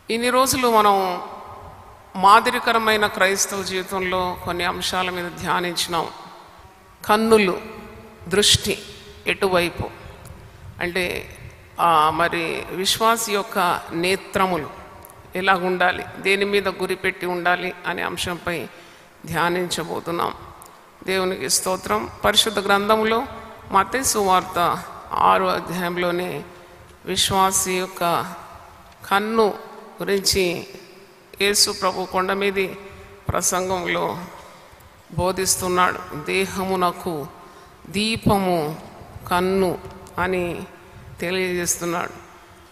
ఇన్ని రోజులు మనం మాదిరికరమైన క్రైస్తవ జీవితంలో కొన్ని అంశాల మీద ధ్యానించినాం. కన్నులు, దృష్టి ఎటువైపు అంటే మరి విశ్వాసి యొక్క నేత్రములు ఎలాగుండాలి, దేని మీద గురిపెట్టి ఉండాలి అనే అంశంపై ధ్యానించబోతున్నాం. దేవునికి స్తోత్రం. పరిశుద్ధ గ్రంథంలో మత్తయి సువార్త 6వ అధ్యాయంలోనే విశ్వాసి యొక్క కన్ను గురించి యేసు ప్రభు కొండ మీది ప్రసంగంలో బోధిస్తున్నాడు. దేహమునకు దీపము కన్ను అని తెలియజేస్తున్నాడు.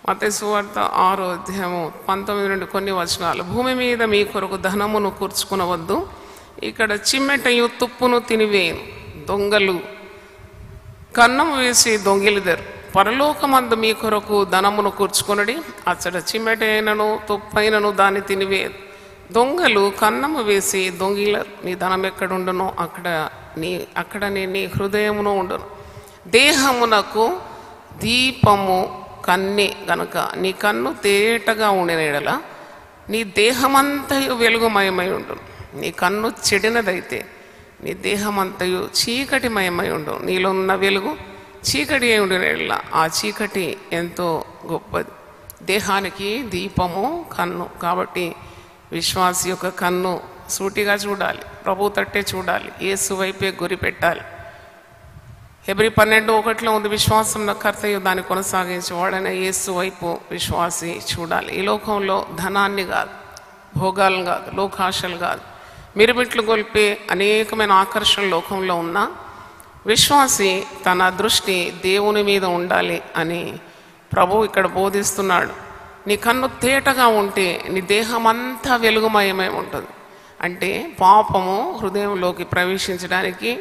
మత్తయి సువార్త 6వ అధ్యాయము 19 నుండి కొన్ని వచనాలు. భూమి మీద మీ కొరకు ధనమును కూర్చుకునవద్దు, ఇక్కడ చిమ్మెటయు తుప్పును తినివేయను, దొంగలు కన్నము వేసి దొంగిలిదరు. పరలోకమందు మీ కొరకు ధనమును కూర్చుకొనడి, అచ్చట చిమ్మెటైనను తుప్పైనను దాన్ని తినివేయదు. దొంగలు కన్నము వేసి దొంగిలరు. నీ ధనం ఎక్కడుండునో అక్కడనే నీ హృదయమును ఉండును. దేహమునకు దీపము కన్నే గనుక నీ కన్ను తేటగా ఉండిన ఎడల నీ దేహమంతయు వెలుగుమయమై ఉండును. నీ కన్ను చెడినదైతే నీ దేహమంతయు చీకటిమయమై ఉండు. నీలో ఉన్న వెలుగు చీకటి అయి ఉండిన ఎడల ఆ చీకటి ఎంతో గొప్పది. దేహానికి దీపము కన్ను. కాబట్టి విశ్వాసి యొక్క కన్ను సూటిగా చూడాలి, ప్రభు తట్టే చూడాలి, యేసు వైపే గురి పెట్టాలి. హెబ్రీ 12:1 ఉంది, విశ్వాసం కర్తయు దాన్ని కొనసాగించేవాడైన యేసు వైపు విశ్వాసి చూడాలి. ఈ లోకంలో ధనాన్ని కాదు, భోగాలను కాదు, లోకాశలు కాదు, మిరుమిట్లు గొల్పే అనేకమైన ఆకర్షణ లోకంలో ఉన్న విశ్వాసి తన దృష్టి దేవుని మీద ఉండాలి అని ప్రభు ఇక్కడ బోధిస్తున్నాడు. నీ కన్ను తేటగా ఉంటే నీ దేహం అంతా వెలుగుమయమై ఉంటుంది. అంటే పాపము హృదయంలోకి ప్రవేశించడానికి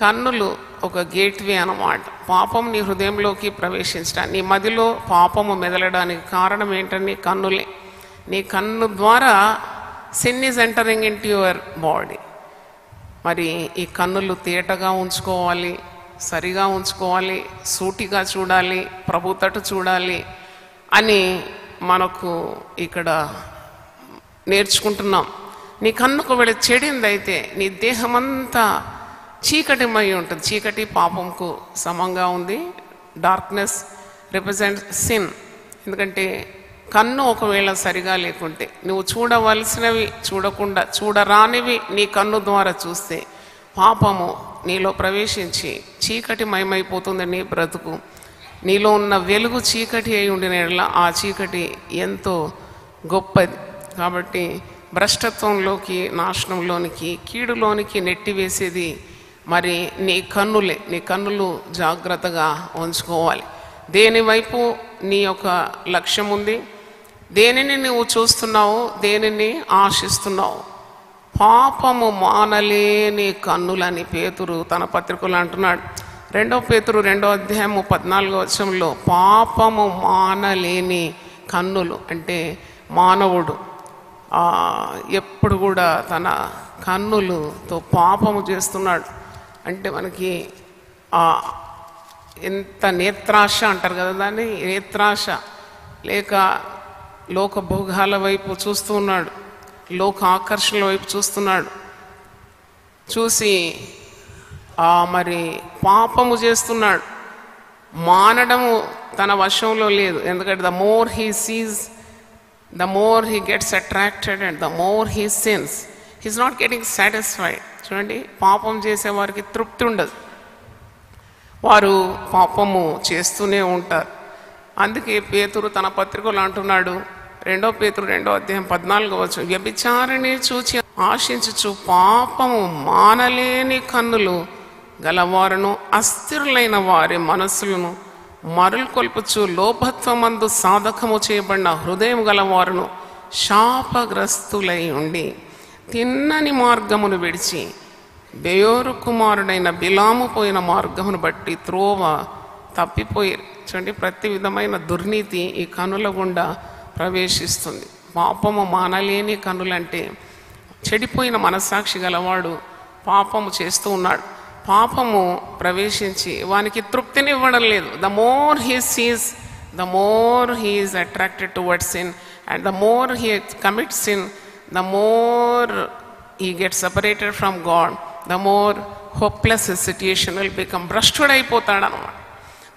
కన్నులు ఒక గేట్వే అన్నమాట. పాపం నీ హృదయంలోకి ప్రవేశించడానికి, నీ మదిలో పాపము మెదలడానికి కారణం ఏంటని కన్నులే. నీ కన్ను ద్వారా sin is entering in to your body. మరి ఈ కన్నులు తేటగా ఉంచుకోవాలి, సరిగా ఉంచుకోవాలి, సూటిగా చూడాలి, ప్రభు తట్టు చూడాలి అని మనకు ఇక్కడ నేర్చుకుంటున్నాం. నీ కన్నుకు వెళ్ళి చెడిందైతే నీ దేహమంతా చీకటిమై ఉంటుంది. చీకటి పాపంకు సమంగా ఉంది. Darkness represents sin. ఎందుకంటే కన్ను ఒకవేళ సరిగా లేకుంటే, నువ్వు చూడవలసినవి చూడకుండా చూడరానివి నీ కన్ను ద్వారా చూస్తే పాపము నీలో ప్రవేశించి చీకటి మయమైపోతుంది నీ బ్రతుకు. నీలో ఉన్న వెలుగు చీకటి అయి ఉండిన ఆ చీకటి ఎంతో గొప్పది. కాబట్టి భ్రష్టత్వంలోకి, నాశనంలోనికి, కీడులోనికి నెట్టివేసేది మరి నీ కన్నులే. నీ కన్నులు జాగ్రత్తగా ఉంచుకోవాలి. దేని వైపు నీ యొక్క లక్ష్యం ఉంది, దేనిని నువ్వు చూస్తున్నావు, దేనిని ఆశిస్తున్నావు. పాపము మానలేని కన్నులని పేతురు తన పత్రికలో అంటున్నాడు. 2 పేతురు 2వ అధ్యాయము 14వ వచనంలో పాపము మానలేని కన్నులు అంటే మానవుడు ఎప్పుడు కూడా తన కన్నులతో పాపము చేస్తున్నాడు. అంటే మనకి ఎంత నేత్రాశ అంటారు కదా దాన్ని, నేత్రాశ లేక లోక భోగాల వైపు చూస్తూ ఉన్నాడు, లోక ఆకర్షణల వైపు చూస్తున్నాడు. చూసి మరి పాపము చేస్తున్నాడు. మానడము తన వశంలో లేదు. ఎందుకంటే the more he seize, the more he gets attracted and the more he since. He's not getting satisfied. చూడండి, పాపం చేసేవారికి తృప్తి ఉండదు, వారు పాపము చేస్తూనే ఉంటారు. అందుకే పేతురు తన పత్రికలో అంటున్నాడు, 2 పేతురు 2వ అధ్యాయం 14వ వచనం, వ్యభిచారిణి చూచి ఆశించుచు పాపము మానలేని కన్నులు గలవారును అస్థిరులైన వారి మనస్సులను మరులు కొల్పుచు లోభత్వమందు సాధకము చేయబడిన హృదయం గలవారును శాపగ్రస్తులై ఉండి తిన్నని మార్గమును విడిచి బెయోరు కుమారుడైన బిలాము పోయిన మార్గమును బట్టి త్రోవ తప్పిపోయారు. చూడండి, ప్రతి విధమైన దుర్నీతి ఈ కన్నుల గుండా ప్రవేశిస్తుంది. పాపము మానలేని కన్నులంటే చెడిపోయిన మనస్సాక్షి గలవాడు పాపము చేస్తూ ఉన్నాడు. పాపము ప్రవేశించి వానికి తృప్తినివ్వడం లేదు. The more he sees, the more he is attracted towards sin, And the more he commits sin, the more he gets separated from God, the more hopeless his situation will become. భ్రష్టుడైపోతాడు అన్నమాట.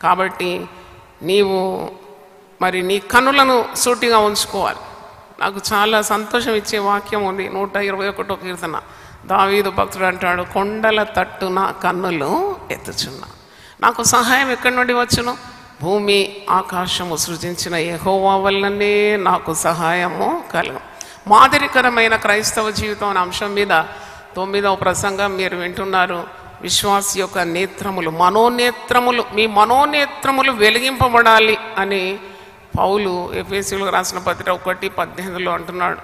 కాబట్టి నీవు మరి నీ కన్నులను సూటిగా ఉంచుకోవాలి. నాకు చాలా సంతోషం ఇచ్చే వాక్యం ఉంది 121వ కీర్తన. దావీదు భక్తుడు అంటాడు, కొండల తట్టున కన్నులు ఎత్తుచున్నా, నాకు సహాయం ఎక్కడి నుండి వచ్చును? భూమి ఆకాశము సృజించిన యెహోవా వల్లనే నాకు సహాయము కలుగు. మాదిరికరమైన క్రైస్తవ జీవితం అనే అంశం మీద 9వ ప్రసంగం మీరు వింటున్నారు. విశ్వాసి యొక్క నేత్రములు, మనోనేత్రములు, మీ మనోనేత్రములు వెలిగింపబడాలి అని పౌలు ఎఫెసీయులకు రాసిన పత్రిక 1:18 అంటున్నాడు.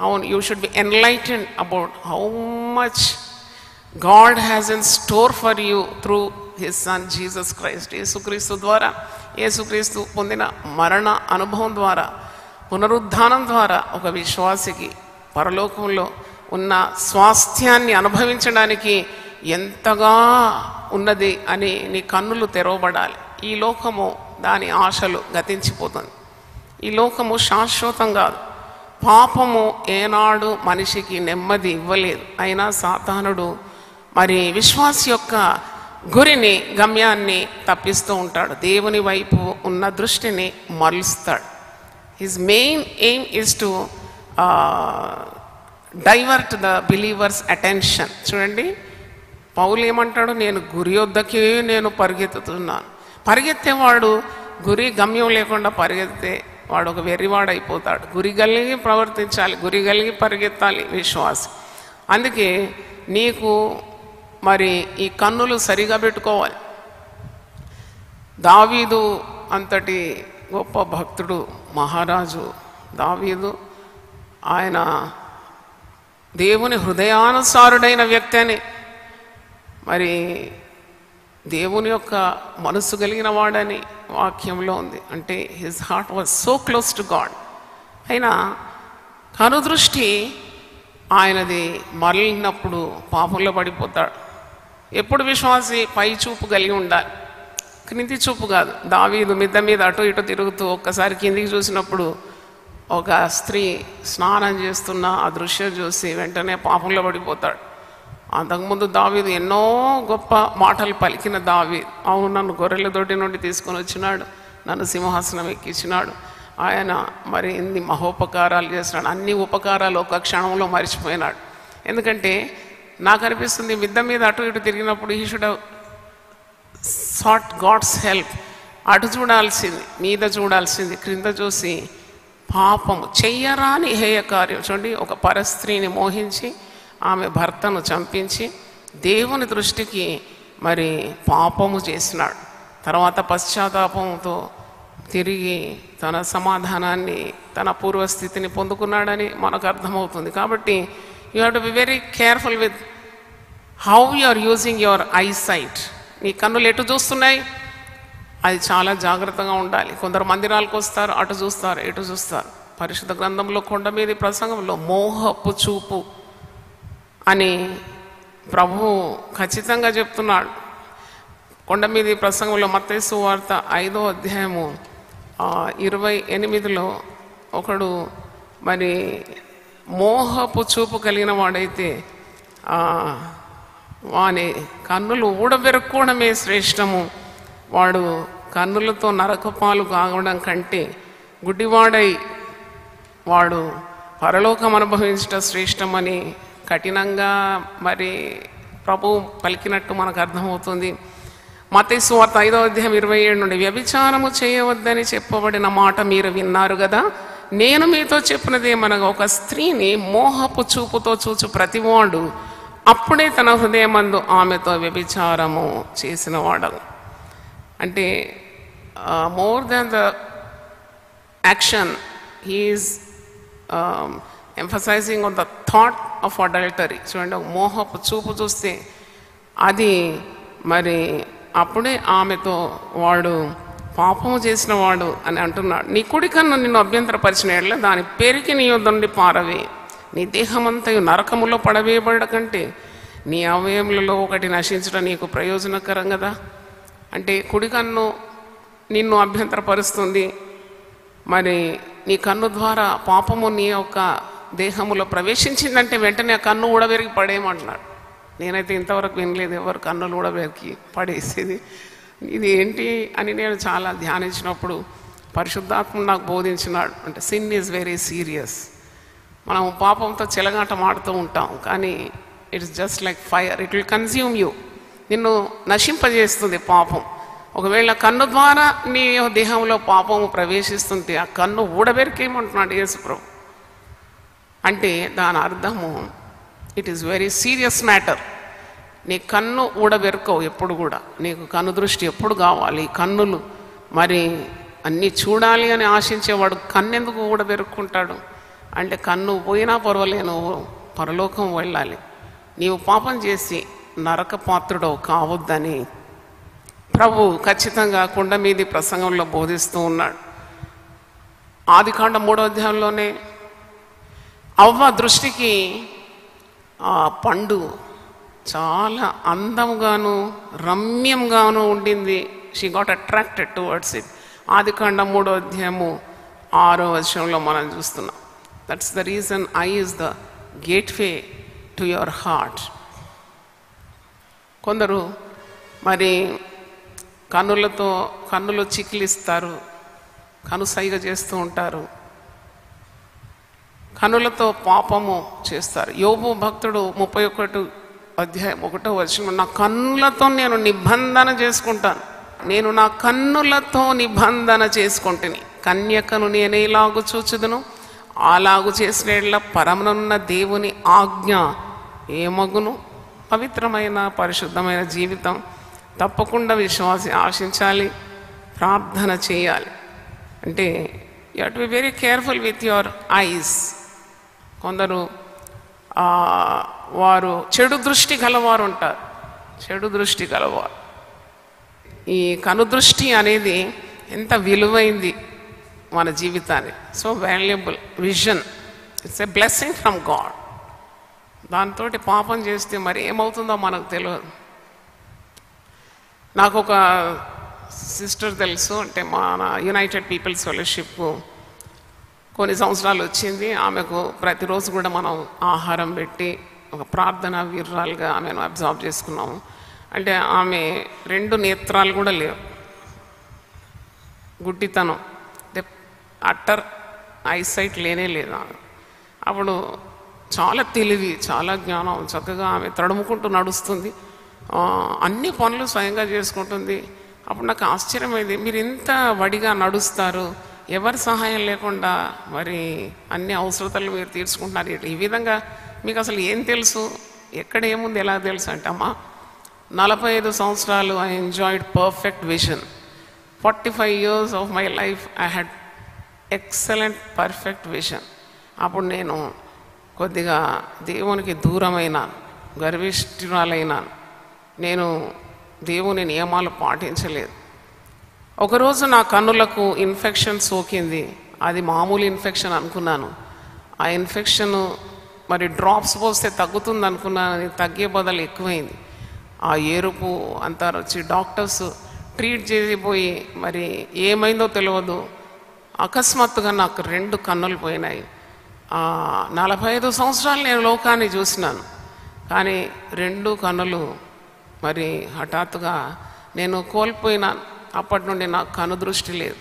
అవును, you should be enlightened about how much God has in store for you through his son Jesus Christ. యేసుక్రీస్తు ద్వారా, యేసుక్రీస్తు పొందిన మరణ అనుభవం ద్వారా, పునరుద్ధానం ద్వారా ఒక విశ్వాసికి పరలోకంలో ఉన్న స్వాస్థ్యాన్ని అనుభవించడానికి ఎంతగా ఉన్నది అని నీ కన్నులు తెరవబడాలి. ఈ లోకము దాని ఆశలు గతించిపోతుంది. ఈ లోకము శాశ్వతం కాదు. పాపము ఏనాడు మనిషికి నెమ్మది ఇవ్వలేదు. అయినా సాతానుడు మరి విశ్వాసి యొక్క గురిని, గమ్యాన్ని తప్పిస్తూ ఉంటాడు. దేవుని వైపు ఉన్న దృష్టిని మరలుస్తాడు. His main aim is to divert the believers attention. చూడండి, పౌలు ఏమంటాడు, నేను గురి వద్దకే నేను పరిగెత్తుతున్నాను. పరిగెత్తేవాడు గురి గమ్యం లేకుండా పరిగెత్తే వాడు ఒక వెర్రివాడైపోతాడు. గురి కలిగి ప్రవర్తించాలి, గురి కలిగి పరిగెత్తాలి విశ్వాసం. అందుకే నీకు మరి ఈ కన్నులు సరిగా పెట్టుకోవాలి. దావీదు అంతటి గొప్ప భక్తుడు, మహారాజు దావీదు, ఆయన దేవుని హృదయానుసారుడైన వ్యక్తి అని, మరి దేవుని యొక్క మనసు కలిగిన వాడని వాక్యంలో ఉంది. అంటే his heart was so close to God. అయినా కనుదృష్టి ఆయనది మరలినప్పుడు పాపంలో పడిపోతాడు. ఎప్పుడు విశ్వాసి పై చూపు కలిగి ఉండాలి, క్రింది చూపు కాదు. దావీదు మిద్ద మీద అటు ఇటు తిరుగుతూ ఒక్కసారి కిందికి చూసినప్పుడు ఒక స్త్రీ స్నానం చేస్తున్న ఆ దృశ్యం చూసి వెంటనే పాపంలో పడిపోతాడు. అంతకుముందు దావీదు ఎన్నో గొప్ప మాటలు పలికిన దావీదు, అవును నన్ను గొర్రెల దొడ్డి నుండి తీసుకొని వచ్చినాడు, నన్ను సింహాసనం ఎక్కించినాడు, ఆయన మరి ఎన్ని మహోపకారాలు చేస్తున్నాడు, అన్ని ఉపకారాలు ఒక క్షణంలో మర్చిపోయినాడు. ఎందుకంటే నాకు అనిపిస్తుంది మిద్ద మీద అటు ఇటు తిరిగినప్పుడు he should have sought God's help. అటు చూడాల్సింది, మీద చూడాల్సింది, క్రింద చూసి పాపము చెయ్యరాని హేయ కార్యం. చూడండి, ఒక పరస్త్రీని మోహించి ఆమె భర్తను చంపించి దేవుని దృష్టికి మరి పాపము చేసినాడు. తర్వాత పశ్చాత్తాపంతో తిరిగి తన సమాధానాన్ని, తన పూర్వస్థితిని పొందుకున్నాడని మనకు అర్థమవుతుంది. కాబట్టి you have to be very careful with how you are using your eyesight. నీ కన్నులు ఎటు చూస్తున్నాయి, అది చాలా జాగ్రత్తగా ఉండాలి. కొందరు మందిరాలకు వస్తారు, అటు చూస్తారు, ఎటు చూస్తారు. పరిశుద్ధ గ్రంథంలో కొండ మీద ప్రసంగంలో మోహపు చూపు అని ప్రభువు ఖచ్చితంగా చెప్తున్నాడు. కొండ మీద ప్రసంగంలో మత్తయి సువార్త 5వ అధ్యాయము 28లో ఒకడు మరి మోహపు చూపు కలిగిన వాడైతే వాని కన్నులు ఊడబెరుక్కోవడమే శ్రేష్టము, వాడు కన్నులతో నరకపాలు కాగడం కంటే గుడ్డివాడై వాడు పరలోకం అనుభవించడం శ్రేష్టమని కఠినంగా మరి ప్రభు పలికినట్టు మనకు అర్థమవుతుంది. మత్తయి సువార్త 5వ అధ్యాయం 27 నుండి, వ్యభిచారము చేయవద్దని చెప్పబడిన మాట మీరు విన్నారు కదా, నేను మీతో చెప్పినదేమనగా ఒక స్త్రీని మోహపు చూపుతో చూచు ప్రతివాడు అప్పుడే తన హృదయమందు ఆమెతో వ్యభిచారము చేసిన వాడు. అంటే more than the action he's emphasizing on the thought of adultery. చూడండి, మోహపు చూపు చూస్తే అది మరి అప్పుడే ఆమెతో వాడు పాపము చేసిన వాడు అని అంటున్నాడు. నీ కుడి కన్ను నిన్ను అభ్యంతరపరిచిన ఎడల దాని పెరికి నీ యొద్ద నుండి పారవే, నీ దేహమంతయు నరకములో పడవేయబడ కంటే నీ అవయములలో ఒకటి నశించడం నీకు ప్రయోజనకరం కదా. అంటే కుడి కన్ను నిన్ను అభ్యంతరపరుస్తుంది, మరి నీ కన్ను ద్వారా పాపము నీ యొక్క దేహములో ప్రవేశించిందంటే వెంటనే ఆ కన్ను ఊడబెరిగి పడేయమంటున్నాడు. నేనైతే ఇంతవరకు వినలేదు ఎవరు కన్నులు ఊడబెరికి పడేసేది. ఇది ఏంటి అని నేను చాలా ధ్యానించినప్పుడు పరిశుద్ధాత్మ నాకు బోధించినాడు. అంటే సిన్ ఈజ్ వెరీ సీరియస్. మనం పాపంతో చెలగాటం ఆడుతూ ఉంటాం, కానీ it's just like fire, it will consume you. నిన్ను నశింపజేస్తుంది పాపం. ఒకవేళ కన్ను ద్వారా నీ దేహంలో పాపము ప్రవేశిస్తుంది, ఆ కన్ను ఊడబెరికేయమంటున్నాడు యేసుప్రభు. అంటే దాని అర్థము it is very serious matter. నీ కన్ను ఊడబెరుకోవు ఎప్పుడు కూడా. నీకు కన్ను దృష్టి ఎప్పుడు కావాలి? కన్నులు మరి అన్నీ చూడాలి అని ఆశించేవాడు కన్నెందుకు ఊడబెరుక్కుంటాడు? అంటే కన్ను పోయినా పర్వాలే, నువ్వు పరలోకం వెళ్ళాలి, నీవు పాపం చేసి నరక పాత్రుడవు కావద్దని ప్రభు ఖచ్చితంగా కొండ మీది ప్రసంగంలో బోధిస్తూ ఉన్నాడు. ఆదికాండం 3వ అధ్యాయంలోనే అవ్వ దృష్టికి ఆ పండు చాలా అందంగాను రమ్యంగాను ఉండింది. She got attracted towards it. ఆదికాండం 3వ అధ్యాయము 6వ వచనంలో మనం చూస్తున్నాం. That's the reason I is the gateway to your heart. కొందరు మరి కన్నులు చికిలిస్తారు, కనుసైగ చేస్తూ ఉంటారు, కన్నులతో పాపము చేస్తారు. యోబు భక్తుడు 31వ అధ్యాయం 1వ వచనం, నా కన్నులతో నేను నిబంధన చేసుకుంటాను, నేను నా కన్నులతో నిబంధన చేసుకుంటుని, కన్యకను నేనేలాగు చూచుదును, అలాగు చేసిన పరమనున్న దేవుని ఆజ్ఞ ఏమగును. పవిత్రమైన పరిశుద్ధమైన జీవితం తప్పకుండా విశ్వాసి ఆశించాలి, ప్రార్థన చేయాలి. అంటే you have to be very careful with your eyes. కొందరు వారు చెడు దృష్టి గలవారు ఉంటారు. చెడు దృష్టి గలవారు. ఈ కనుదృష్టి అనేది ఎంత విలువైంది మన జీవితాన్ని. So valuable vision, it's a blessing from God. దాంతో పాపం చేస్తే మరి ఏమవుతుందో మనకు తెలియదు. నాకు ఒక సిస్టర్ తెలుసు, అంటే మన యునైటెడ్ పీపుల్స్ ఫెలోషిప్ కొన్ని సంవత్సరాలు వచ్చింది. ఆమెకు ప్రతిరోజు కూడా మనం ఆహారం పెట్టి ఒక ప్రార్థన వీర్రాలుగా ఆమెను అబ్జర్వ్ చేసుకున్నాము. అంటే ఆమె 2 నేత్రాలు కూడా లేవు, గుడ్డితనం, అంటే అట్టర్ ఐసైట్ లేనే లేదు. అప్పుడు చాలా తెలివి, చాలా జ్ఞానం, చక్కగా ఆమె తడుముకుంటూ నడుస్తుంది, అన్ని పనులు స్వయంగా చేసుకుంటుంది. అప్పుడు నాకు ఆశ్చర్యమైంది, మీరు ఇంత వడిగా నడుస్తారు, ఎవరి సహాయం లేకుండా మరి అన్ని అవసరతలు మీరు తీర్చుకుంటున్నారు, ఈ విధంగా మీకు అసలు ఏం తెలుసు, ఎక్కడ ఏముంది, ఎలా తెలుసు అంటే, అమ్మా 45 సంవత్సరాలు I enjoyed perfect vision. 45 years of my life I had excellent perfect vision. అప్పుడు నేను కొద్దిగా దేవునికి దూరమైనాను, గర్విష్ఠురాలైనాను, నేను దేవుని నియమాలు పాటించలేదు. ఒకరోజు నా కన్నులకు ఇన్ఫెక్షన్ సోకింది. అది మామూలు ఇన్ఫెక్షన్ అనుకున్నాను. ఆ ఇన్ఫెక్షన్ మరి డ్రాప్స్ పోస్తే తగ్గుతుంది అనుకున్నాను, అది తగ్గే బదులు ఎక్కువైంది. ఆ ఎరుపు అంతా వచ్చి డాక్టర్స్ ట్రీట్ చేసిపోయి మరి ఏమైందో తెలియదు, అకస్మాత్తుగా నాకు 2 కన్నులు పోయినాయి. 45 సంవత్సరాలు నేను లోకాన్ని చూసినాను, కానీ 2 కన్నులు మరి హఠాత్తుగా నేను కోల్పోయినాను. అప్పటి నుండి నాకు కను దృష్టి లేదు.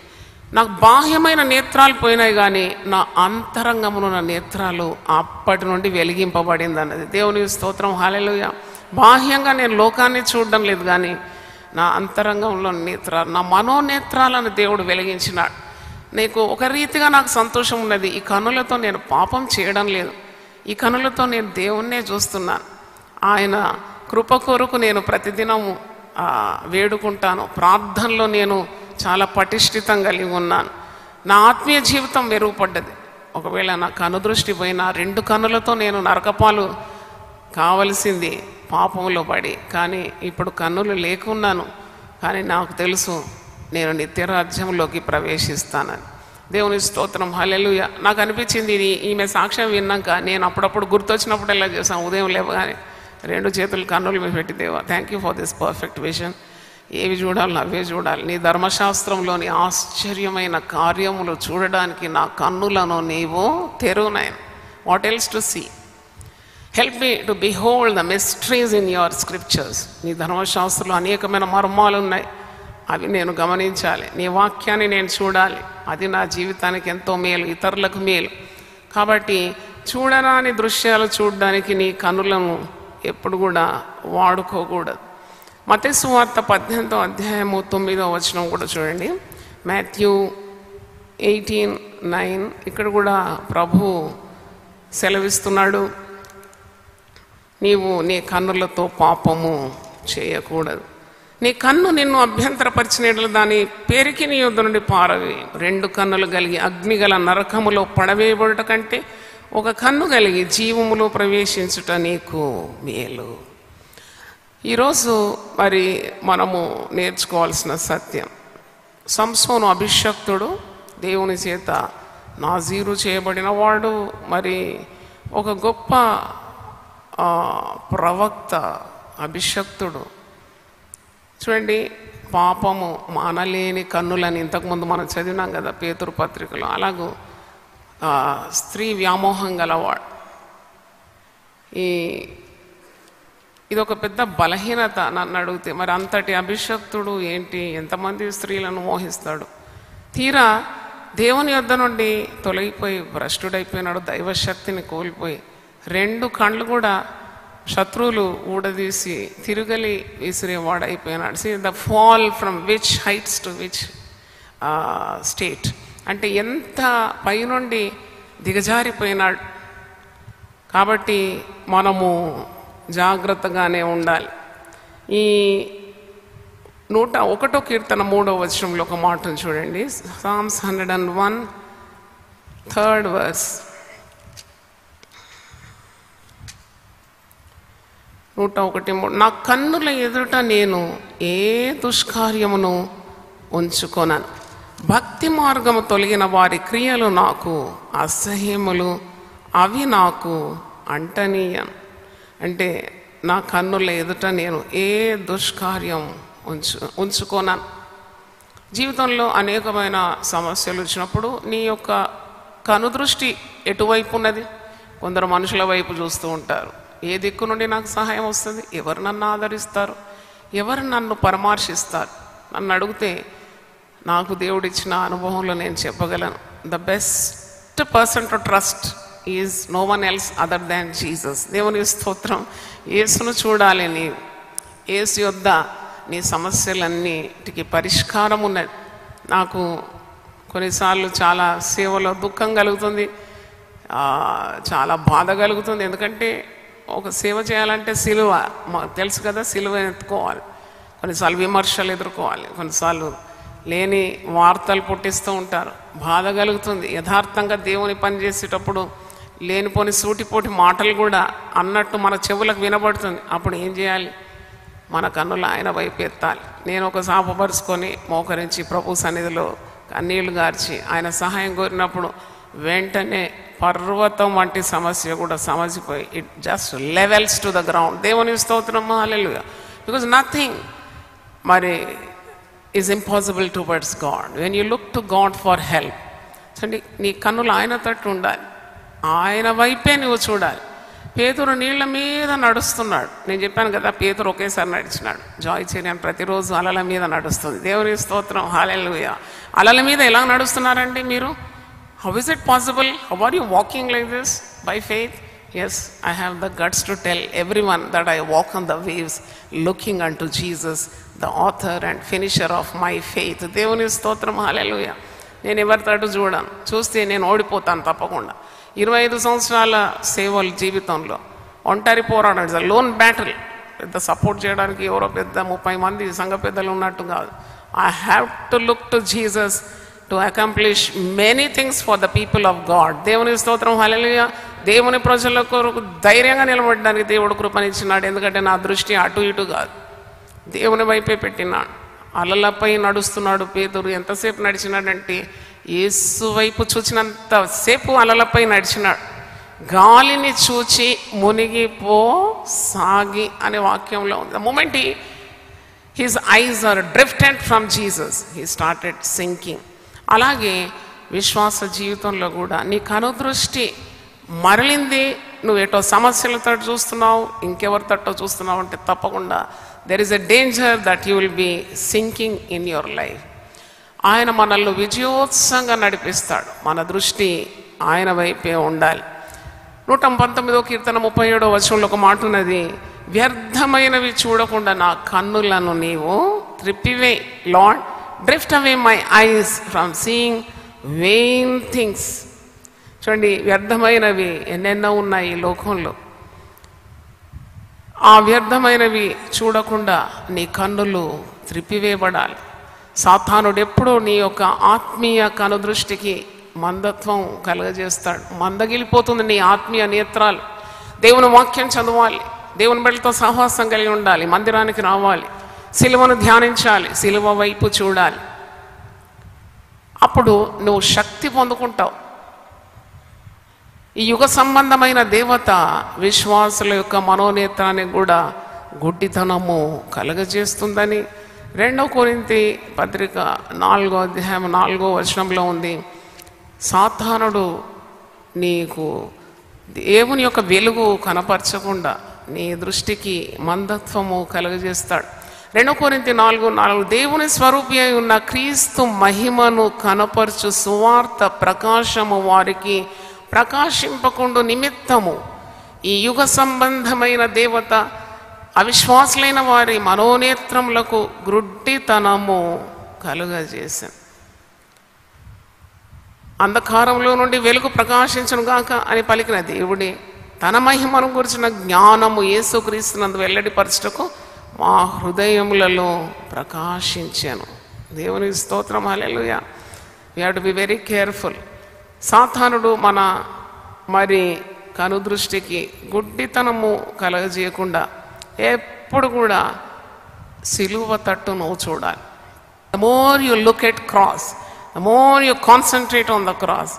నాకు బాహ్యమైన నేత్రాలు పోయినాయి, కానీ నా అంతరంగమున నేత్రాలు అప్పటి నుండి వెలిగింపబడింది అన్నది దేవుని స్తోత్రం, హల్లెలూయా. బాహ్యంగా నేను లోకాన్ని చూడడం లేదు, కానీ నా అంతరంగంలో నేత్రాలు, నా మనోనేత్రాలను దేవుడు వెలిగించినాడు. నీకు ఒక రీతిగా నాకు సంతోషం ఉన్నది, ఈ కనులతో నేను పాపం చేయడం లేదు, ఈ కనులతో నేను దేవుణ్ణే చూస్తున్నాను. ఆయన కృప కొరకు నేను ప్రతిదినము వేడుకుంటాను. ప్రార్థనలో నేను చాలా పటిష్ఠితం కలిగి ఉన్నాను. నా ఆత్మీయ జీవితం మెరుగుపడ్డది. ఒకవేళ నా కనుదృష్టి పోయినా 2 కన్నులతో నేను నరకపాలు కావలసింది పాపంలో పడి, కానీ ఇప్పుడు కన్నులు లేకున్నాను, కానీ నాకు తెలుసు నేను నిత్యరాజ్యంలోకి ప్రవేశిస్తానని. దేవుని స్తోత్రం, హల్లెలూయా. నాకు అనిపించింది ఈమె సాక్ష్యం విన్నాక నేను అప్పుడప్పుడు గుర్తొచ్చినప్పుడు ఎలా చేశాను, ఉదయం లేవగానే 2 చేతులు కన్నులు మీద పెట్టి, దేవా thank you for this perfect vision. ఏవి చూడాలి అవే చూడాలి. నీ ధర్మశాస్త్రంలోని ఆశ్చర్యమైన కార్యములు చూడడానికి నా కన్నులను నీవు తెరువు నాయనా. What else to see? Help me to behold the mysteries in your scriptures. నీ ధర్మశాస్త్రంలో అనేకమైన మర్మాలు ఉన్నాయి, అవి నేను గమనించాలి. నీ వాక్యాన్ని నేను చూడాలి, అది నా జీవితానికి ఎంతో మేలు, ఇతరులకు మేలు. కాబట్టి చూడరాని దృశ్యాలు చూడడానికి నీ కన్నులను ఎప్పుడు కూడా వాడుకోకూడదు. మత్తయి సువార్త 18వ అధ్యాయము 9వ వచనం కూడా చూడండి. మాథ్యూ 18:9. ఇక్కడ కూడా ప్రభు సెలవిస్తున్నాడు, నీవు నీ కన్నులతో పాపము చేయకూడదు. నీ కన్ను నిన్ను అభ్యంతరపరిచినట్లు దాని పేరుకి నీ యొద్ద నుండి పారవి. 2 కన్నులు కలిగి అగ్నిగల నరకములో పడవేయబడుట కంటే ఒక కన్ను కలిగి జీవములో ప్రవేశించుట నీకు మేలు. ఈరోజు మరి మనము నేర్చుకోవాల్సిన సత్యం, సంసోను అభిషక్తుడు, దేవుని చేత నాజీరు చేయబడిన వాడు, మరి ఒక గొప్ప ప్రవక్త, అభిషక్తుడు. చూడండి, పాపము మానలేని కన్నులని ఇంతకుముందు మనం చదివినాం కదా పేతురు పత్రికలో. అలాగూ స్త్రీ వ్యామోహం గలవాడు. ఇదొక పెద్ద బలహీనత నన్ను అడిగితే. మరి అంతటి అభిషక్తుడు ఏంటి, ఎంతమంది స్త్రీలను మోహిస్తాడు? తీరా దేవుని యొద్ద నుండి తొలగిపోయి భ్రష్టుడైపోయినాడు, దైవశక్తిని కోల్పోయి 2 కళ్ళు కూడా శత్రువులు ఊడదీసి తిరుగలి విసిరేవాడైపోయినాడు. See the fall from which heights to which state. అంటే ఎంత పైనుండి దిగజారిపోయినాడు. కాబట్టి మనము జాగ్రత్తగానే ఉండాలి. ఈ 101వ కీర్తన 3వ వచనంలో ఒక మాటను చూడండి. Psalms 101, 3rd verse. 101:3. నా కన్నుల ఎదుట నేను ఏ దుష్కార్యమును ఉంచుకొనను. భక్తి మార్గము తొలగిన వారి క్రియలు నాకు అసహ్యములు, అవి నాకు అంటనీయను. అంటే నా కన్నుల ఎదుట నేను ఏ దుష్కార్యం ఉంచుకోనను. జీవితంలో అనేకమైన సమస్యలు వచ్చినప్పుడు నీ యొక్క కనుదృష్టి ఎటువైపు ఉన్నది? కొందరు మనుషుల వైపు చూస్తూ ఉంటారు. ఏ దిక్కు నుండి నాకు సహాయం వస్తుంది? ఎవరు నన్ను ఆదరిస్తారు? ఎవరు నన్ను పరామర్శిస్తారు? నన్ను అడిగితే నాకు దేవుడిచ్చిన అనుభవంలో నేను చెప్పగలను, the best person to trust is no one else other than Jesus. దేవుని స్తోత్రం. యేసును చూడాలి. నీ యేసు యొద్ద నీ సమస్యలన్నిటికీ పరిష్కారం ఉన్నది. నాకు కొన్నిసార్లు చాలా సేవలో దుఃఖం కలుగుతుంది, చాలా బాధ కలుగుతుంది. ఎందుకంటే ఒక సేవ చేయాలంటే సిలువ తెలుసు కదా, సిలువ ఎత్తుకోవాలి. కొన్నిసార్లు విమర్శలు ఎదుర్కోవాలి, కొన్నిసార్లు లేని వార్తలు పుట్టిస్తూ ఉంటారు, బాధ కలుగుతుంది. యథార్థంగా దేవుని పని చేసేటప్పుడు లేనిపోని సూటిపోటి మాటలు కూడా అన్నట్టు మన చెవులకు వినబడుతుంది. అప్పుడు ఏం చేయాలి? మన కన్నులు ఆయన వైపు ఎత్తాలి. నేను ఒక శాపపరుచుకొని మోకరించి ప్రభు సన్నిధిలో కన్నీళ్లు గార్చి ఆయన సహాయం కోరినప్పుడు వెంటనే పర్వతం వంటి సమస్య కూడా సమసిపోయి it just levels to the ground. దేవుని స్తోత్రం, హల్లెలూయా. బికాజ్ నథింగ్ మరి is impossible towards God when you look to God for help. చూడండి, నీ కన్నులు ఆయన తట్టు ఉండాలి, ఆయన వైపే నువ్వు చూడాలి. పేతురు నీళ్ళ మీద నడుస్తున్నాడు. నేను చెప్పాను కదా, పేతురు ఒకేసారి నడిచినాడు. జాయ్ చర్యన్ ప్రతిరోజు అలల మీద నడుస్తుంది. దేవుని స్తోత్రం, హల్లెలూయా. అలల మీద ఎలా నడుస్తున్నారండి మీరు? How is it possible? How are you walking like this? By faith? Yes, I have the guts to tell everyone that I walk on the waves looking unto Jesus, the author and finisher of my faith. దేవుని స్తోత్రం, హల్లెలూయా. నేను ఎవరితోటి చూడను, చూస్తే నేను ఓడిపోతాను తప్పకుండా. 25 సంవత్సరాల సేవల జీవితంలో ఒంటరి పోరాటం, ఇట్స్ అ లోన్ బ్యాటిల్. పెద్ద సపోర్ట్ చేయడానికి ఎవరో పెద్ద 30 మంది సంఘ పెద్దలు ఉన్నట్టు కాదు. I have to look to Jesus to accomplish many things for the people of God. దేవుని స్తోత్రం, హల్లెలూయా. దేవుని ప్రజల కొరకు ధైర్యంగా నిలబడడానికి దేవుడు కృపనిచ్చినాడు. ఎందుకంటే నా దృష్టి అటు ఇటు కాదు, దేవుని వైపే పెట్టినాడు. అలలపై నడుస్తున్నాడు పేతురు. ఎంతసేపు నడిచినాడంటే యేసు వైపు చూచినంతసేపు అలలపై నడిచినాడు. గాలిని చూచి మునిగిపో సాగి అనే వాక్యంలో ఉంది. The moment his eyes are drifted from Jesus, he started sinking. అలాగే విశ్వాస జీవితంలో కూడా నీ కనుదృష్టి మరలింది, నువ్వు ఎటో సమస్యలతో చూస్తున్నావు, ఇంకెవరి తట్టో చూస్తున్నావు అంటే తప్పకుండా there is a danger that you will be sinking in your life. ఆయన మనల్ని విజయోత్సవంగా నడిపిస్తాడు. మన దృష్టి ఆయన వైపే ఉండాలి. 119వ కీర్తన 37వ వచనంలో ఒక మాట ఉన్నది, వ్యర్థమైనవి చూడకుండా నా కన్నులను నీవు త్రిప్పివే. Lord, drift away my eyes from seeing vain things. చూడండి, వ్యర్థమైనవి ఎన్నెన్నో ఉన్నాయి ఈ లోకంలో. ఆ వ్యర్థమైనవి చూడకుండా నీ కన్నులు త్రిప్పివేయబడాలి. సాతానుడు ఎప్పుడూ నీ యొక్క ఆత్మీయ కనుదృష్టికి మందత్వం కలుగజేస్తాడు. మందగిలిపోతుంది నీ ఆత్మీయ నేత్రాలు. దేవుని వాక్యం చదవాలి, దేవుని బిడ్డలతో సహవాసం కలిగి ఉండాలి, మందిరానికి రావాలి, సిలువను ధ్యానించాలి, సిలువ వైపు చూడాలి. అప్పుడు నువ్వు శక్తి పొందుకుంటావు. ఈ యుగ సంబంధమైన దేవత విశ్వాసుల యొక్క మనోనేత్రాన్ని కూడా గుడ్డితనము కలగజేస్తుందని 2 కొరింథీ పత్రిక 4వ అధ్యాయం 4వ వచనంలో ఉంది. సాతానుడు నీకు దేవుని యొక్క వెలుగు కనపరచకుండా నీ దృష్టికి మందత్వము కలుగజేస్తాడు. 2 కొరింథీ 4:4 దేవుని స్వరూపి అయి ఉన్న క్రీస్తు మహిమను కనపరచు సువార్త ప్రకాశము వారికి ప్రకాశింపకుండు నిమిత్తము ఈ యుగ సంబంధమైన దేవత అవిశ్వాసులైన వారి మనోనేత్రములకు గ్రుడ్డితనము కలుగజేశాను. అంధకారంలో నుండి వెలుగు ప్రకాశించును గాక అని పలికిన దేవుడి తన మహిమను గురించిన జ్ఞానము యేసుక్రీస్తునందు వెల్లడిపరచుటకు మా హృదయములలో ప్రకాశించాను. దేవుని స్తోత్రం, హల్లెలూయా. We have to be very careful. సాతానుడు మన కనుదృష్టికి గుడ్డితనము కలగజేయకుండా ఎప్పుడు కూడా సిలువ తట్టు నువ్వు చూడాలి. The more you look at cross, the more you concentrate on the cross,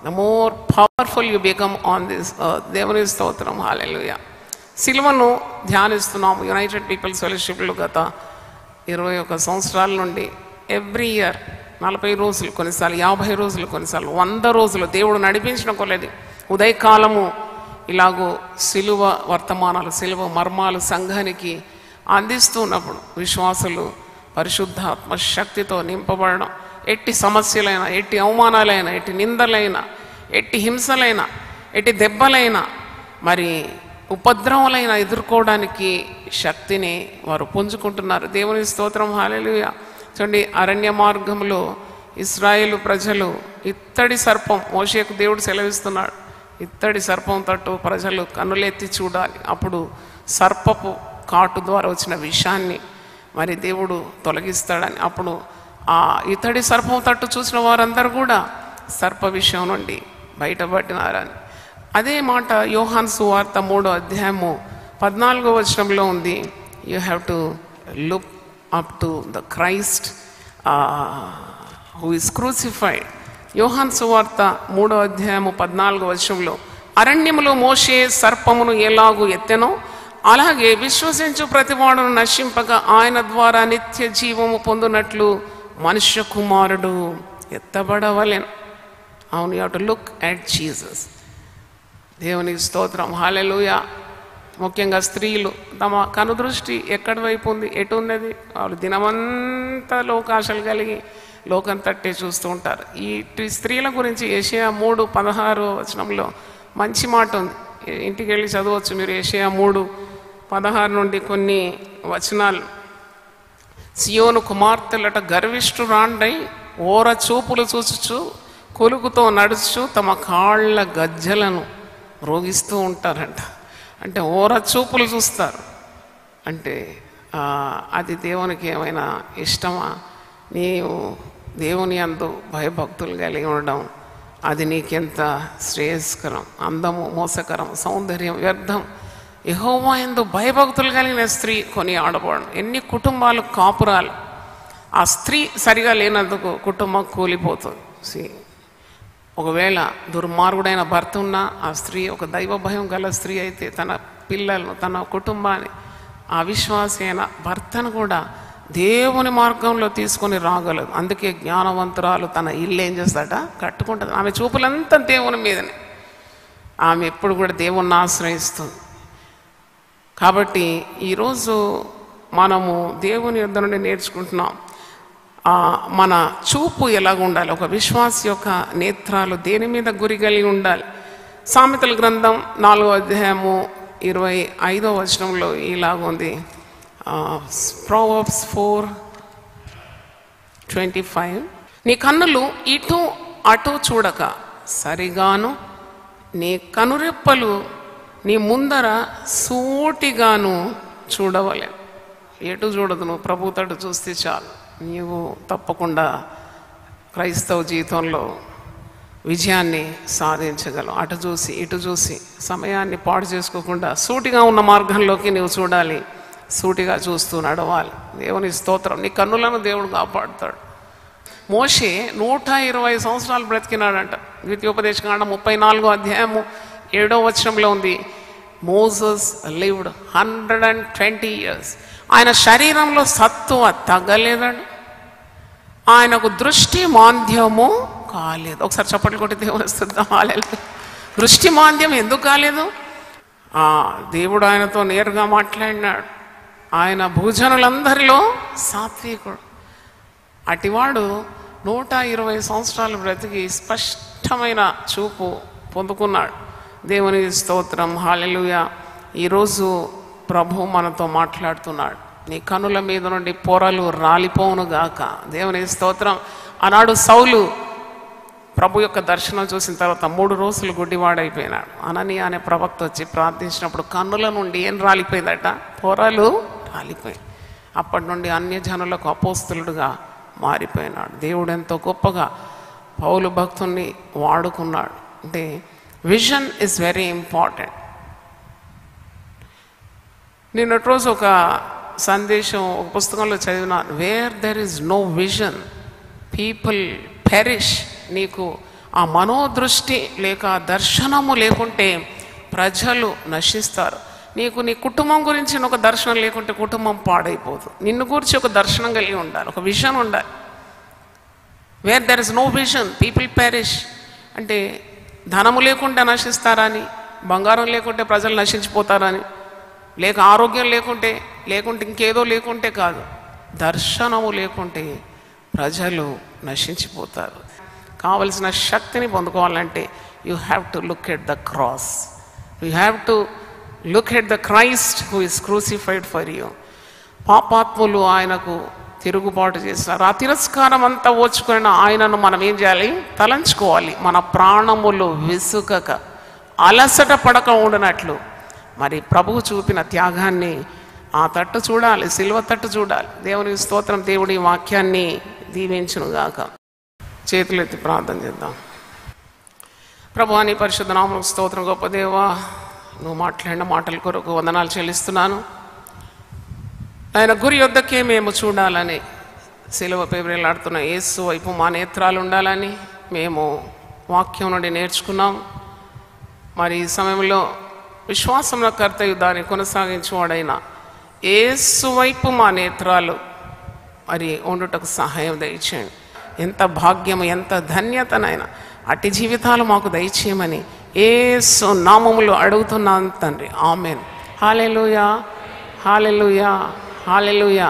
the more powerful you become on this earth. దేవుని స్తోత్రం, హల్లెలూయా. సిలువను ధ్యానిస్తున్నాము యునైటెడ్ పీపుల్స్ ఫెలోషిప్లో గత 21 సంవత్సరాల నుండి. ఎవ్రీ ఇయర్ 40 రోజులు, కొన్నిసార్లు 50 రోజులు, కొన్నిసార్లు 100 రోజులు దేవుడు నడిపించిన కొలది ఉదయకాలము ఇలాగూ సిలువ వర్తమానాలు, సిలువ మర్మాలు సంఘానికి అందిస్తున్నప్పుడు విశ్వాసులు పరిశుద్ధాత్మ శక్తితో నింపబడడం, ఎట్టి సమస్యలైనా, ఎట్టి అవమానాలైనా, ఎట్టి నిందలైనా, ఎట్టి హింసలైనా, ఎట్టి దెబ్బలైనా, ఉపద్రవాలైనా ఎదుర్కోవడానికి శక్తిని వారు పుంజుకుంటున్నారు. దేవుని స్తోత్రం, హల్లెలూయా. చూడండి, అరణ్య మార్గంలో ఇశ్రాయేలు ప్రజలు ఇత్తడి సర్పం, మోషేకు దేవుడు సెలవిస్తున్నాడు, ఇత్తడి సర్పం తట్టు ప్రజలు కన్నులెత్తి చూడాలి. అప్పుడు సర్పపు కాటు ద్వారా వచ్చిన విషాన్ని దేవుడు తొలగిస్తాడని. అప్పుడు ఆ ఇతడి సర్పం తట్టు చూసిన వారందరూ కూడా సర్ప విషయం నుండి బయటపడినారని. అదే మాట యోహాను సువార్త 3వ అధ్యాయము 14వ వచనంలో ఉంది. You have to look up to the Christ who is crucified. యోహాను సువార్త 3వ అధ్యాయము 14వ వచనంలో, అరణ్యములో మోషే సర్పమును ఎలాగూ ఎత్తెనో అలాగే విశ్వసించు ప్రతివాడును నశింపక ఆయన ద్వారా నిత్య జీవము పొందునట్లు మనుష్య కుమారుడు ఎత్తబడవలెను. అవును, you have to look at Jesus. దేవునికి స్తోత్రం, హల్లెలూయా. ముఖ్యంగా స్త్రీలు తమ కనుదృష్టి ఎక్కడి వైపు ఉంది, ఎటు ఉన్నది? వాళ్ళు దినమంతా లోకాశలు కలిగి లోకం తట్టే చూస్తూ ఉంటారు. ఈ స్త్రీల గురించి యెషయా 3:16 వచనంలో మంచి మాట ఉంది. ఇంటికి వెళ్ళి చదవచ్చు మీరు. యెషయా 3:16 నుండి కొన్ని వచనాలు. సియోను కుమార్తెలట గర్విష్ఠురాండై ఓర చూపులు చూచుచు కొలుకుతో నడుచు తమ కాళ్ళ గజ్జలను రోగిస్తూ ఉంటారంట. అంటే ఓర చూపులు చూస్తారు. అంటే అది దేవునికి ఏమైనా ఇష్టమా? నీవు దేవుని యందు భయభక్తులు కలిగి ఉండడం అది నీకెంత శ్రేయస్కరం. అందము మోసకరం, సౌందర్యం వ్యర్థం. యెహోవా యందు భయభక్తులు కలిగిన స్త్రీ కొని ఆడబడడం. ఎన్ని కుటుంబాలు కాపురాలు, ఆ స్త్రీ సరిగా లేనందుకు కుటుంబం కూలిపోతుంది. ఒకవేళ దుర్మార్గుడైన భర్త ఉన్నా ఆ స్త్రీ ఒక దైవ భయం గల స్త్రీ అయితే తన పిల్లలను, తన కుటుంబాన్ని, ఆ విశ్వాసి అయిన భర్తను కూడా దేవుని మార్గంలో తీసుకొని రాగలదు. అందుకే జ్ఞానవంతురాలు తన ఇల్లు ఏం చేస్తాడ, కట్టుకుంటుంది. ఆమె చూపులంతా దేవుని మీదనే. ఆమె ఎప్పుడు కూడా దేవుణ్ణి ఆశ్రయిస్తుంది. కాబట్టి ఈరోజు మనము దేవుని యొద్ద నుండి నేర్చుకుంటున్నాం. మన చూపు ఎలాగ ఉండాలి, ఒక విశ్వాసి యొక్క నేత్రాలు దేని మీద గురి కలిగి ఉండాలి. సామెతల గ్రంథం 4వ అధ్యాయము 25వ వచనంలో ఇలాగుంది. Proverbs 4:25 నీ కన్నులు ఇటు అటు చూడక సరిగాను, నీ కనురెప్పలు నీ ముందర సూటిగాను చూడవలె. ఎటు చూడదు, నువ్వు ప్రభు తట్టు చూస్తే చాలు, నీవు తప్పకుండా క్రైస్తవ జీవితంలో విజయాన్ని సాధించగలవు. అటు చూసి ఇటు చూసి సమయాన్ని పాడు చేసుకోకుండా సూటిగా ఉన్న మార్గంలోకి నీవు చూడాలి, సూటిగా చూస్తూ నడవాలి. దేవుని స్తోత్రం. నీ కన్నులను దేవుడు కాపాడుతాడు. మోషే 120 సంవత్సరాలు బ్రతికినాడంట. ద్వితీయోపదేశకాండం 34వ అధ్యాయము 7వ వచనంలో ఉంది, మోసెస్ లివ్డ్ 120 years. ఆయన శరీరంలో సత్తువ తగ్గలేదండి, ఆయనకు దృష్టి మాంద్యము కాలేదు. ఒకసారి చప్పట్లు కొట్టి దేవుని స్తుతిద్దాం. హల్లెలూయా. దృష్టి మాంద్యం ఎందుకు కాలేదు? దేవుడు ఆయనతో నేరుగా మాట్లాడినాడు. ఆయన భూజనులందరిలో సాత్వికుడు. అటివాడు 120 సంవత్సరాలు బ్రతికి స్పష్టమైన చూపు పొందుకున్నాడు. దేవుని స్తోత్రం. హల్లెలూయా. ఈరోజు ప్రభు మనతో మాట్లాడుతున్నాడు. నీ కనుల మీద నుండి పొరలు రాలిపోవును గాక. దేవుని స్తోత్రం. ఆనాడు సౌలు ప్రభు యొక్క దర్శనం చూసిన తర్వాత 3 రోజులు గుడ్డివాడైపోయినాడు. అననీయ అనే ప్రవక్త వచ్చి ప్రార్థించినప్పుడు కన్నుల నుండి ఏం రాలిపోయిందట? పొరలు రాలిపోయి. అప్పటి నుండి అన్యజనులకు అపోస్తలుడుగా మారిపోయినాడు. దేవుడు ఎంతో గొప్పగా పౌలు భక్తుల్ని వాడుకున్నాడు. అంటే విజన్ ఇస్ వెరీ ఇంపార్టెంట్. నిన్నటి రోజు ఒక సందేశం ఒక పుస్తకంలో చదివినాను. Where there is no vision people perish. నీకు ఆ మనోదృష్టి లేక దర్శనము లేకుంటే ప్రజలు నశిస్తారు. నీకు నీ కుటుంబం గురించి ఒక దర్శనం లేకుంటే కుటుంబం పాడైపోదు. నిన్ను గురించి ఒక దర్శనం కలిగి ఉండాలి, ఒక విజన్ ఉండాలి. Where there is no vision people perish అంటే ధనము లేకుంటే నశిస్తారని, బంగారం లేకుంటే ప్రజలు నశించిపోతారని, లేక ఆరోగ్యం లేకుంటే ఇంకేదో లేకుంటే కాదు, దర్శనము లేకుంటే ప్రజలు నశించిపోతారు. కావలసిన శక్తిని పొందుకోవాలంటే you have to look at the cross. You have to look at the Christ who is crucified for you. పాపాత్ములు ఆయనకు తిరుగుబాటు చేసినారు. ఆ తిరస్కారం అంతా ఓచుకున్న ఆయనను మనం ఏం చేయాలి? తలంచుకోవాలి. మన ప్రాణములు విసుకక అలసట పడక ఉండనట్లు మరి ప్రభువు చూపిన త్యాగాన్ని ఆ తట్టు చూడాలి, సిలువ తట్టు చూడాలి. దేవుని స్తోత్రం. దేవుడి వాక్యాన్ని దీవించునుగాక. చేతులెత్తి ప్రార్థన చేద్దాం. ప్రభువా నీ పరిశుద్ధ నామమునకు స్తోత్రం. గొప్ప దేవా, నువ్వు మాట్లాడిన మాటల కొరకు వందనాలు చెల్లిస్తున్నాను. ఆయన గురి యొద్దకే మేము చూడాలని, సిలువపై వేలాడుతున్న యేసు వైపు మా నేత్రాలు ఉండాలని మేము వాక్యం నుండి నేర్చుకున్నాం. మరి ఈ సమయంలో విశ్వాసంలో కర్తయు దాన్ని కొనసాగించేవాడైన యేసు వైపు మా నేత్రాలు మరి ఉండుటకు సహాయం దయచేయండి. ఎంత భాగ్యము, ఎంత ధన్యతనైనా అట్టి జీవితాలు మాకు దయచేయమని యేసు నామములో అడుగుతున్నాను తండ్రి. ఆమెన్. హల్లెలూయా, హల్లెలూయా, హల్లెలూయా.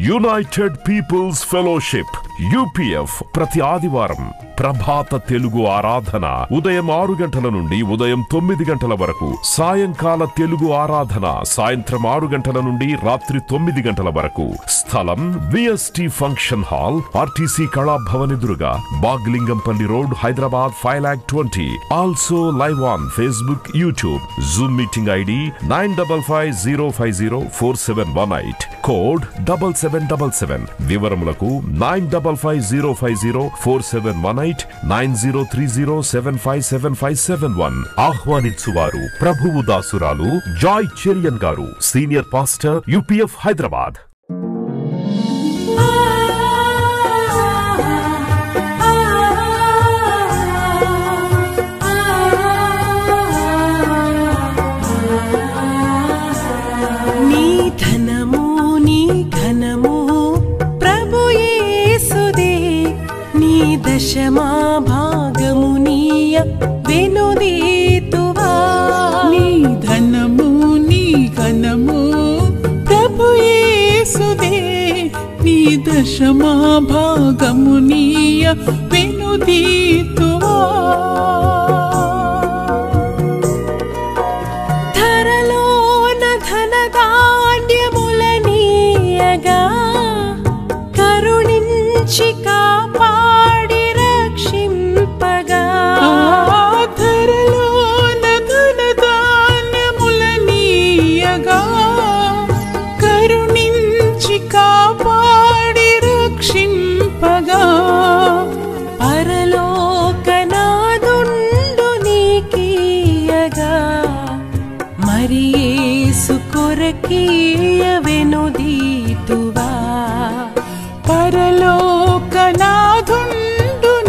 యునైటెడ్ పీపుల్స్ ఫెలోషిప్ UPF ప్రతి ఆదివారం ప్రభాత తెలుగు ఆరాధన ఉదయం 6 గంటల నుండి ఉదయం 9 గంటల వరకు, సాయంకాల తెలుగు ఆరాధన సాయంత్రం 6 గంటల నుండి రాత్రి 9 గంటల వరకు. స్థలం VST function hall, RTC Kalabhavan ఎదురుగా, Baghlingampally road, Hyderabad 5,20,000. Also live on Facebook, YouTube. Zoom meeting ID 9550504718, code 7777. వివరములకు 9550504718, 9030757571. ఆహ్వానించువారు ప్రభువు దాసురాలు జాయ్ చెరియన్ గారు, సీనియర్ పాస్టర్, UPF హైదరాబాద్. నీ ధనము నీ ఘనము దశమా భాగమునీయ వెనుదీతువా నీ ధనము నీ ఘనము ప్రభు యేసుదే నీ దశమా భాగమునీయ వెనుదీతువా ధరలోన ధనధాన్యములనీయగా కరుణించి కాపాడి రక్షింపగా ధరలోన ధనధాన్యములనీయగా కరుణించి కాపాడి రక్షింపగా పరలోకనాదుండు నీకీయగా మరి యేసు కొరకీయ వెనుదీతువా పరలోకనాథుండు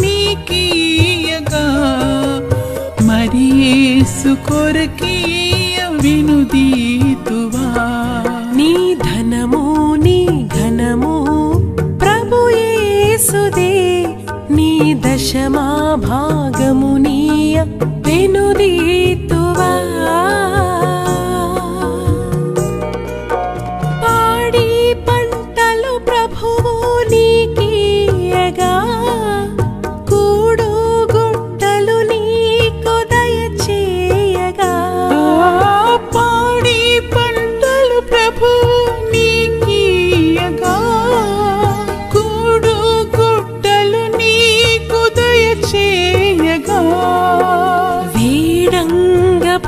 నీకీయగా మరి యేసు కొరకీయ వెనుదీతువా నీ ధనము నీ ఘనము ప్రభు యేసుదే నీ దశమా భాగమునీయ వెనుదీతువా పాడి పంటలు ప్రభువు నీకీయగా కూడు గుట్టలు నీకు దయచేయగా పాడి పంటలు ప్రభు నీకీయగా కూడు గుట్టలు నీకు దయచేయగా వీడంగ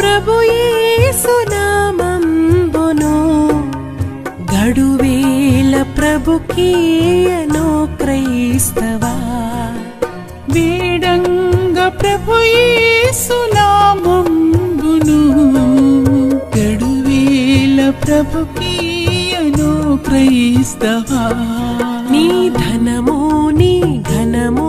ప్రభు యేసు నామంబును గడువేల ప్రభుకీయను క్రైస్తవా వేడంగ ప్రభు యేసు నామంబును గడువేల ప్రభుకీయను క్రైస్తవా నీ ధనము నీ ఘనము